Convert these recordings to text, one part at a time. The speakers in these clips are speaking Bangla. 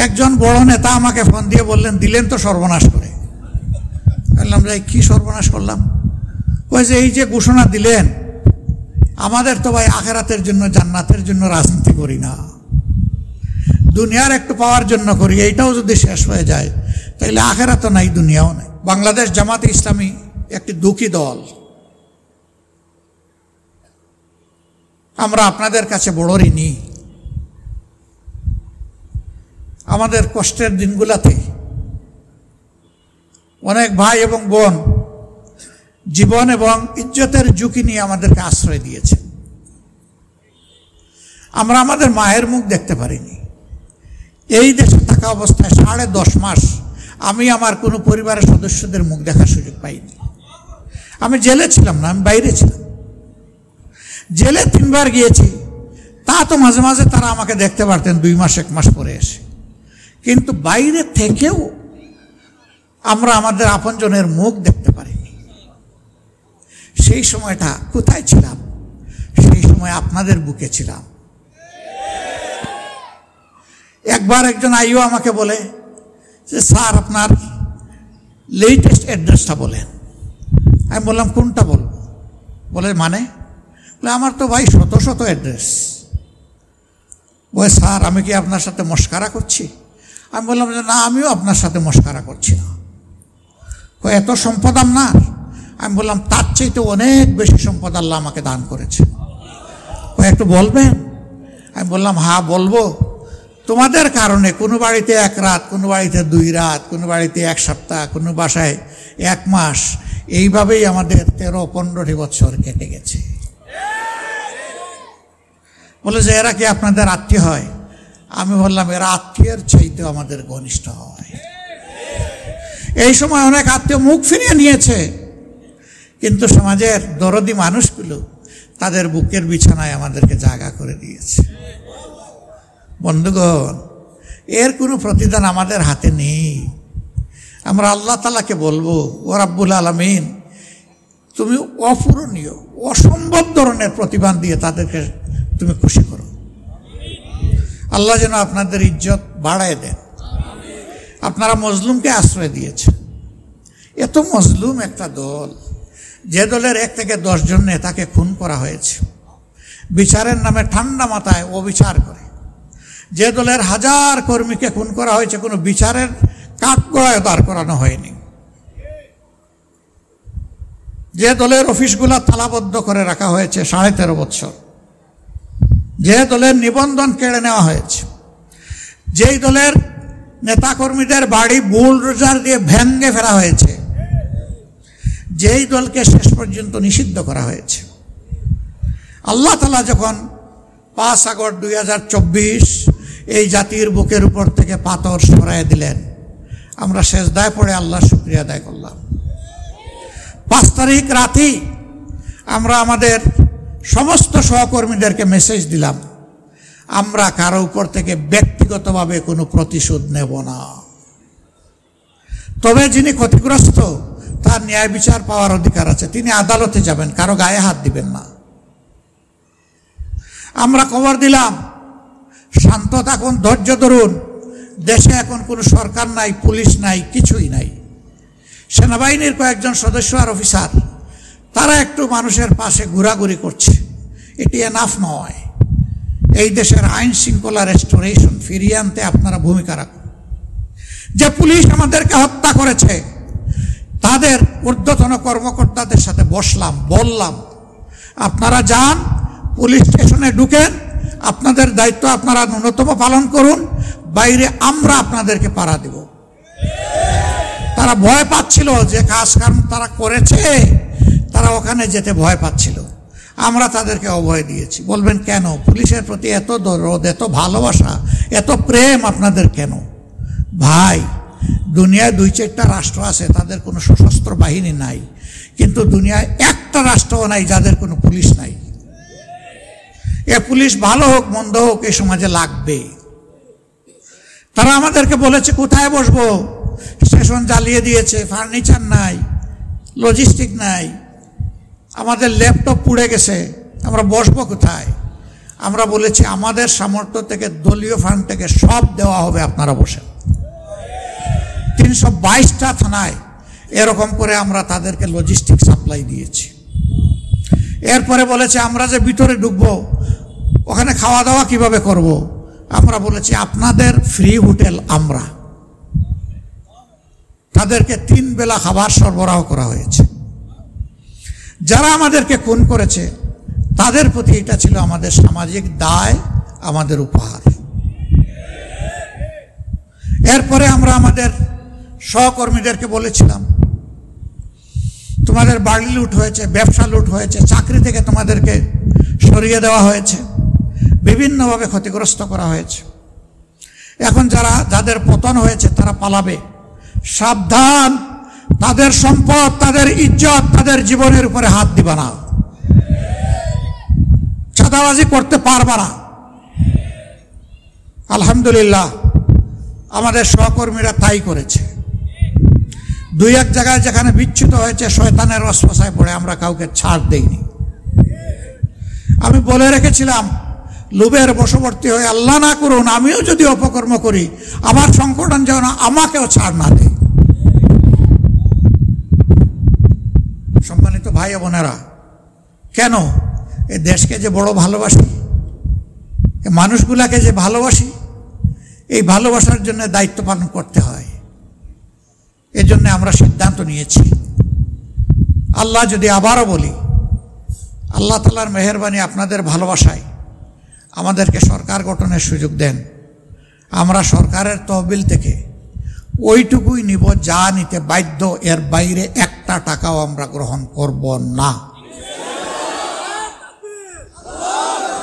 একজন বড় নেতা আমাকে ফোন দিয়ে বললেন, দিলেন তো সর্বনাশ করে। বললাম যে কি সর্বনাশ করলাম? ওই যে এই যে ঘোষণা দিলেন, আমাদের তো ভাই আখেরাতের জন্য, জান্নাতের জন্য রাজনীতি করি না, দুনিয়ার একটু পাওয়ার জন্য করি। এইটাও যদি শেষ হয়ে যায় তাহলে আখেরাতও নাই, দুনিয়াও নাই। বাংলাদেশ জামাতে ইসলামী একটি দুঃখী দল। আমরা আপনাদের কাছে বড় ঋণী। আমাদের কষ্টের দিনগুলোতে অনেক ভাই এবং বোন জীবন এবং ইজ্জতের ঝুঁকি নিয়ে আমাদেরকে আশ্রয় দিয়েছে। আমরা আমাদের মায়ের মুখ দেখতে পারিনি। এই দেশে থাকা অবস্থায় 10.5 মাস আমি আমার কোনো পরিবারের সদস্যদের মুখ দেখার সুযোগ পাইনি। আমি জেলে ছিলাম না, আমি বাইরে ছিলাম। জেলে 3 বার গিয়েছি, তা তো মাঝে মাঝে তারা আমাকে দেখতে পারতেন 2 মাস 1 মাস পরে এসে। কিন্তু বাইরে থেকেও আমরা আমাদের আপনজনের মুখ দেখতে পারিনি। সেই সময়টা কোথায় ছিলাম? সেই সময় আপনাদের বুকে ছিলাম। একবার একজন আইও আমাকে বলে যে স্যার আপনার লেটেস্ট অ্যাড্রেসটা বলেন। আমি বললাম কোনটা বলবো? বলে মানে? বলে আমার তো ভাই শত শত অ্যাড্রেস। বলে স্যার আমি কি আপনার সাথে মস্কারা করছি? আমি বললাম যে না, আমিও আপনার সাথে মস্কারা করছি না। এত সম্পদ আপনার? আমি বললাম তার চাইতে অনেক বেশি সম্পদ আল্লাহ আমাকে দান করেছে। একটু বলবেন? আমি বললাম হ্যাঁ বলবো। তোমাদের কারণে কোনো বাড়িতে 1 রাত, কোনো বাড়িতে 2 রাত, কোনো বাড়িতে 1 সপ্তাহ, কোনো বাসায় 1 মাস, এইভাবেই আমাদের 13-15 বছর কেটে গেছে। বলে যে এরা কি আপনাদের আত্মীয় হয়? আমি বললাম এরা আত্মীয়ের চাইতে আমাদের ঘনিষ্ঠ হয়। এই সময় অনেক আত্মীয় মুখ ফিরিয়ে নিয়েছে, কিন্তু সমাজের দরদি মানুষগুলো তাদের বুকের বিছানায় আমাদেরকে জায়গা করে দিয়েছে। বন্ধুগণ, এর কোনো প্রতিদান আমাদের হাতে নেই। আমরা আল্লাহ তাআলাকে বলবো, ও রাব্বুল আলামিন, তুমি অপূরণীয়, অসম্ভব ধরনের প্রতিদান দিয়ে তাদেরকে তুমি খুশি করো। আল্লাহ যেন আপনাদের ইজ্জত বাড়ায় দেন। আপনারা মজলুমকে আশ্রয় দিয়েছেন। এত মজলুম একটা দল, যে দলের 1 থেকে 10 জন নেতাকে খুন করা হয়েছে, বিচারের নামে ঠান্ডা মাথায় অবিচার করে। যে দলের 1000 কর্মীকে খুন করা হয়েছে, কোনো বিচারের কাঠগড়ায় দাঁড় করানো হয়নি। যে দলের অফিসগুলো তালাবদ্ধ করে রাখা হয়েছে 13.5 বছর, যে দলের নিবন্ধন কেড়ে নেওয়া হয়েছে, যেই দলের নেতাকর্মীদের বাড়ি বুলডোজার দিয়ে ভেঙে ফেলা হয়েছে, যেই দলকে শেষ পর্যন্ত নিষিদ্ধ করা হয়েছে। আল্লাহ তাআলা যখন 5 আগস্ট 2024 এই জাতির বুকের উপর থেকে পাথর সরাইয়া দিলেন, আমরা সেজদায় পড়ে আল্লাহর শুকরিয়া আদায় করলাম। 5 তারিখ রাতেই আমরা আমাদের সমস্ত সহকর্মীদেরকে মেসেজ দিলাম, আমরা কারো উপর থেকে ব্যক্তিগতভাবে কোনো প্রতিশোধ নেব না। তবে যিনি ক্ষতিগ্রস্ত, তার ন্যায় বিচার পাওয়ার অধিকার আছে, তিনি আদালতে যাবেন, কারো গায়ে হাত দিবেন না। আমরা খবর দিলাম শান্ত থাকুন, ধৈর্য ধরুন। দেশে এখন কোনো সরকার নাই, পুলিশ নাই, কিছুই নাই। সেনাবাহিনীর কয়েকজন সদস্য আর অফিসার, তারা একটু মানুষের পাশে ঘোরাঘুরি করছে, এটি এনাফ নয়। এই দেশের আইন শৃঙ্খলা রেস্টোরেশন ফিরিয়ে আনতে আপনারা ভূমিকা রাখুন। যে পুলিশ আমাদেরকে হত্যা করেছে, তাদের ঊর্ধ্বতন কর্মকর্তাদের সাথে বসলাম, বললাম আপনারা যান, পুলিশ স্টেশনে ঢুকেন, আপনাদের দায়িত্ব আপনারা ন্যূনতম পালন করুন, বাইরে আমরা আপনাদেরকে পাড়া দেব। তারা ভয় পাচ্ছিল যে কাজ কারণ তারা করেছে, তারা ওখানে যেতে ভয় পাচ্ছিল। আমরা তাদেরকে অভয় দিয়েছি। বলবেন কেন? পুলিশের প্রতি এত দরদ, এত ভালোবাসা, এত প্রেম আপনাদের কেন? ভাই, দুনিয়ায় 2-4টা রাষ্ট্র আছে, তাদের কোনো সশস্ত্র বাহিনী নাই, কিন্তু দুনিয়ায় একটা রাষ্ট্রও নাই যাদের কোনো পুলিশ নাই। এ পুলিশ ভালো হোক মন্দ হোক এই সমাজে লাগবে। তারা আমাদেরকে বলেছে কোথায় বসবো, স্টেশন জ্বালিয়ে দিয়েছে, ফার্নিচার নাই, লজিস্টিক নাই, আমাদের ল্যাপটপ পুড়ে গেছে, আমরা বসবো কোথায়? আমরা বলেছি আমাদের সামর্থ্য থেকে দলীয় ফান্ড থেকে সব দেওয়া হবে, আপনারা বসেন। 322টা থানায় এরকম করে আমরা তাদেরকে লজিস্টিক সাপ্লাই দিয়েছি। এরপরে বলেছে আমরা যে ভিতরে ঢুকবো ওখানে খাওয়া দাওয়া কিভাবে করব, আমরা বলেছি আপনাদের ফ্রি হোটেল, আমরা তাদেরকে 3 বেলা খাবার সরবরাহ করা হয়েছে। যারা আমাদেরকে খুন করেছে তাদের প্রতি এটা ছিল আমাদের সামাজিক দায়, আমাদের উপহার। এরপরে আমরা আমাদের সহকর্মীদেরকে বলেছিলাম তোমাদের বাড়ি লুট হয়েছে, ব্যবসা লুট হয়েছে, চাকরি থেকে তোমাদেরকে সরিয়ে দেওয়া হয়েছে, বিভিন্নভাবে ক্ষতিগ্রস্ত করা হয়েছে। এখন যাদের পতন হয়েছে তারা পালাবে, সাবধান, তাদের সম্পদ, তাদের ইজ্জত, তাদের জীবনের উপরে হাত দিবা না, চাঁদাবাজি করতে পারবা না। আলহামদুলিল্লাহ আমাদের সহকর্মীরা তাই করেছে। 2-1 জায়গায় যেখানে বিচ্যুত হয়েছে শয়তানের রসপসায় পড়ে আমরা কাউকে ছাড় দেইনি। আমি বলে রেখেছিলাম লোভের বশবর্তী হয়ে আল্লাহ না করুন আমিও যদি অপকর্ম করি আমার সংকটন যেন আমাকেও ছাড় না দেয়। সম্মানিত ভাই বোনেরা, কেন এই দেশকে যে বড় ভালোবাসি, এই মানুষগুলাকে যে ভালোবাসি, এই ভালোবাসার জন্য দায়িত্ব পালন করতে হয়। এজন্য আমরা সিদ্ধান্ত নিয়েছি, আল্লাহ যদি আবারও বলি, আল্লাহ তাআলার মেহেরবানি আপনাদের ভালোবাসায় আমাদেরকে সরকার গঠনের সুযোগ দেন, আমরা সরকারের তহবিল থেকে ওইটুকুই নিব যা নিতে বাধ্য, এর বাইরে 1টা টাকাও আমরা গ্রহণ করব না।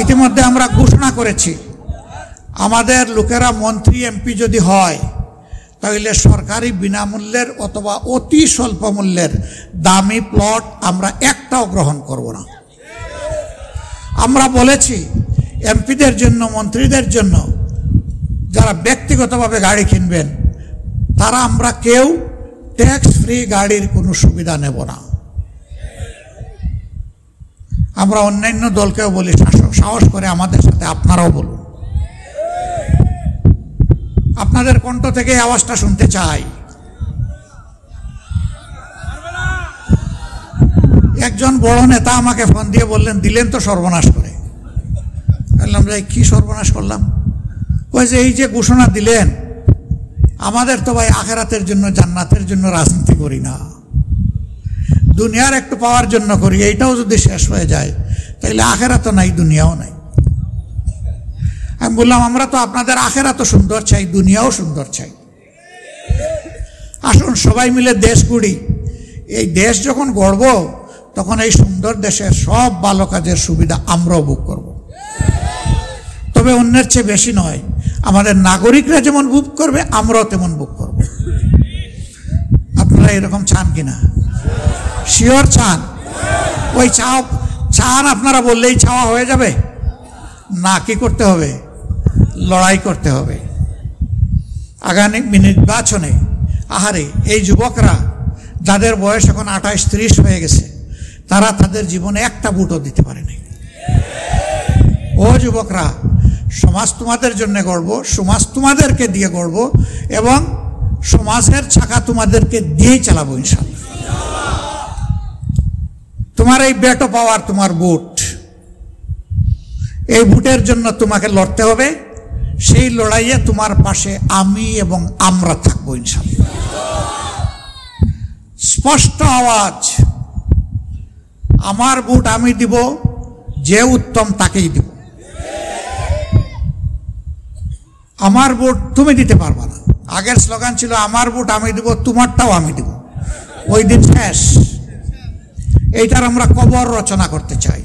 ইতিমধ্যে আমরা ঘোষণা করেছি আমাদের লোকেরা মন্ত্রী এমপি যদি হয় তাহলে সরকারি বিনামূল্যের অথবা অতি স্বল্প মূল্যের দামি প্লট আমরা একটাও গ্রহণ করব না। আমরা বলেছি এমপিদের জন্য, মন্ত্রীদের জন্য যারা ব্যক্তিগতভাবে গাড়ি কিনবেন তারা আমরা কেউ ট্যাক্স ফ্রি গাড়ির কোনো সুবিধা নেব না। আমরা অন্যান্য দলকেও বলি সাহস করে আমাদের সাথে আপনারাও বলুন। আপনাদের কণ্ঠ থেকে আওয়াজটা শুনতে চাই। একজন বড় নেতা আমাকে ফোন দিয়ে বললেন, দিলেন তো সর্বনাশ করে। বললাম যে কি সর্বনাশ করলাম? কই যে এই যে ঘোষণা দিলেন, আমাদের তো ভাই আখেরাতের জন্য, জান্নাতের জন্য রাজনীতি করি না, দুনিয়ার একটু পাওয়ার জন্য করি। এইটাও যদি শেষ হয়ে যায় তাহলে আখেরাতও নাই, দুনিয়াও নাই। আমি বললাম আমরা তো আপনাদের আখেরাতও সুন্দর চাই, দুনিয়াও সুন্দর চাই। আসুন সবাই মিলে দেশ গড়ি। এই দেশ যখন গড়ব তখন এই সুন্দর দেশের সব ভালো কাজের সুবিধা আমরাও ভোগ করব। তবে অন্যের চেয়ে বেশি নয়, আমাদের নাগরিকরা যেমন ভোগ করবে আমরাও তেমন ভোগ করব। আপনারা এরকম চান কিনা? শিওর চান? ওই চান আপনারা বললেই চাওয়া হয়ে যাবে না? কি করতে হবে? লড়াই করতে হবে। আগামী নির্বাচনে আহারে এই যুবকরা যাদের বয়স এখন 28-30 হয়ে গেছে, তারা তাদের জীবনে একটা ভোটও দিতে পারেনি। ও যুবকরা, সমাজ তোমাদের জন্য গড়ব, সমাজ তোমাদেরকে দিয়ে গড়ব এবং সমাজের চাকা তোমাদেরকে দিয়েই চালাবো ইনশাআল্লাহ। তোমার এই বেটো পাওয়ার তোমার ভোট, এই ভোটের জন্য তোমাকে লড়তে হবে। সেই লড়াইয়ে তোমার পাশে আমি এবং আমরা থাকবো ইনশাআল্লাহ। স্পষ্ট আওয়াজ, আমার ভোট আমি দিব, যে উত্তম তাকেই দিব। আমার ভোট তুমি দিতে পারবা না। আগের স্লোগান ছিল আমার ভোট আমি দিব, তোমারটাও আমি দিব। ওই দিন শেষ। এইটার আমরা কবর রচনা করতে চাই।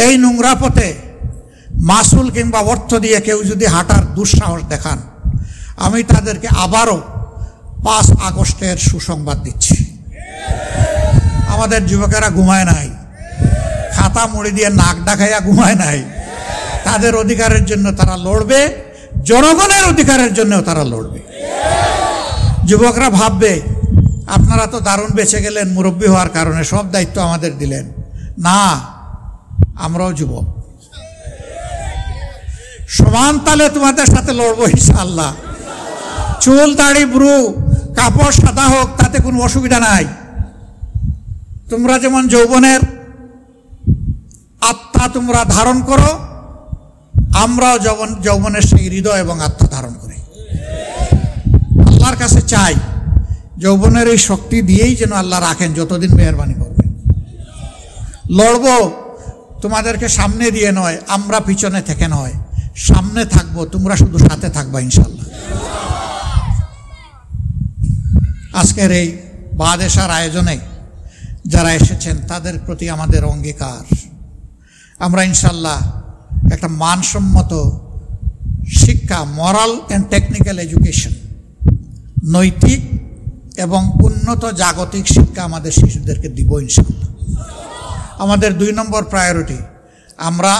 এই নোংরা পথে মাসুল কিংবা অর্থ দিয়ে কেউ যদি হাঁটার দুঃসাহস দেখান, আমি তাদেরকে আবারও 5 আগস্টের সুসংবাদ দিচ্ছি। আমাদের যুবকেরা ঘুমায় নাই, খাতা মুড়ি দিয়ে নাক ডাকাইয়া ঘুমায় নাই। তাদের অধিকারের জন্য তারা লড়বে, জনগণের অধিকারের জন্যও তারা লড়বে। যুবকরা ভাববে আপনারা তো দারুণ বেঁচে গেলেন মুরব্বী হওয়ার কারণে, সব দায়িত্ব আমাদের দিলেন। না, আমরাও যুবক, সমান তালে তোমাদের সাথে লড়বো ইনশাআল্লাহ। চুল দাড়ি ব্রু কাপড় সাদা হোক, তাতে কোনো অসুবিধা নাই। তোমরা যেমন যৌবনের আত্মা তোমরা ধারণ করো, আমরাও যৌবনের সেই হৃদয় এবং আত্মা ধারণ করি। আল্লাহর কাছে চাই যৌবনের এই শক্তি দিয়েই যেন আল্লাহ রাখেন, যতদিন মেহেরবানি করবেন। লড়বো তোমাদেরকে সামনে দিয়ে নয়, আমরা পিছনে থেকে নয়, সামনে থাকবো, তোমরা শুধু সাথে থাকবা ইনশাআল্লাহ। আজকের এই বাদেশার আয়োজনে যারা এসেছেন তাদের প্রতি আমাদের অঙ্গীকার, আমরা ইনশাআল্লাহ একটা মানসম্মত শিক্ষা, মরাল অ্যান্ড টেকনিক্যাল এডুকেশন, নৈতিক এবং উন্নত জাগতিক শিক্ষা আমাদের শিশুদেরকে দিব ইনশাআল্লাহ। আমাদের 2 নম্বর প্রায়োরিটি, আমরা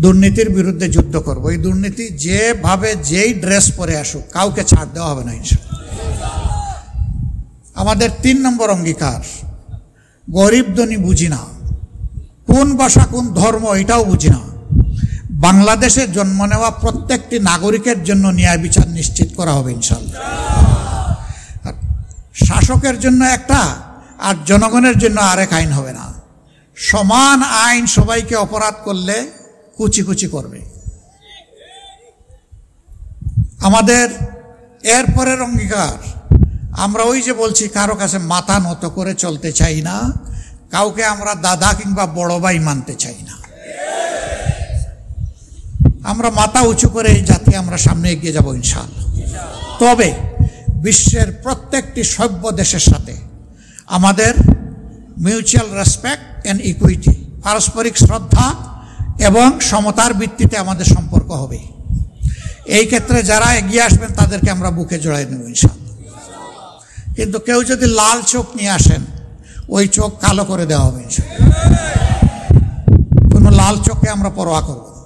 দুর্নীতির বিরুদ্ধে যুদ্ধ করব। এই দুর্নীতি যেভাবে যেই ড্রেস পরে আসুক, কাউকে ছাড় দেওয়া হবে না ইনশাআল্লাহ। আমাদের 3 নম্বর অঙ্গীকার, গরিব ধনী বুঝি না, কোন ভাষা কোন ধর্ম এটাও বুঝি না, বাংলাদেশে জন্ম নেওয়া প্রত্যেকটি নাগরিকের জন্য ন্যায় বিচার নিশ্চিত করা হবে ইনশাআল্লাহ। শাসকের জন্য একটা আর জনগণের জন্য আরেক আইন হবে না। সমান আইন সবাইকে অপরাধ করলে কুচি কুচি করবে। আমাদের এরপরের অঙ্গীকার, আমরা ওই যে বলছি কারো কাছে মাথা নত করে চলতে চাই না, কাউকে আমরা দাদা কিংবা বড় ভাই মানতে চাই না। আমরা মাথা উঁচু করে এই জাতি আমরা সামনে এগিয়ে যাব ইনশাআল্লাহ। তবে বিশ্বের প্রত্যেকটি সভ্য দেশের সাথে আমাদের মিউচুয়াল রেসপেক্ট অ্যান্ড ইকুইটি, পারস্পরিক শ্রদ্ধা এবং সমতার ভিত্তিতে আমাদের সম্পর্ক হবে। এই ক্ষেত্রে যারা এগিয়ে আসবেন তাদেরকে আমরা বুকে জড়াই নেব ইনশাআল্লাহ। কিন্তু কেউ যদি লাল চোখ নিয়ে আসেন, ওই চোখ কালো করে দেওয়া হবে ইনশাআল্লাহ। কোনো লাল চোখকে আমরা পরোয়া করব না।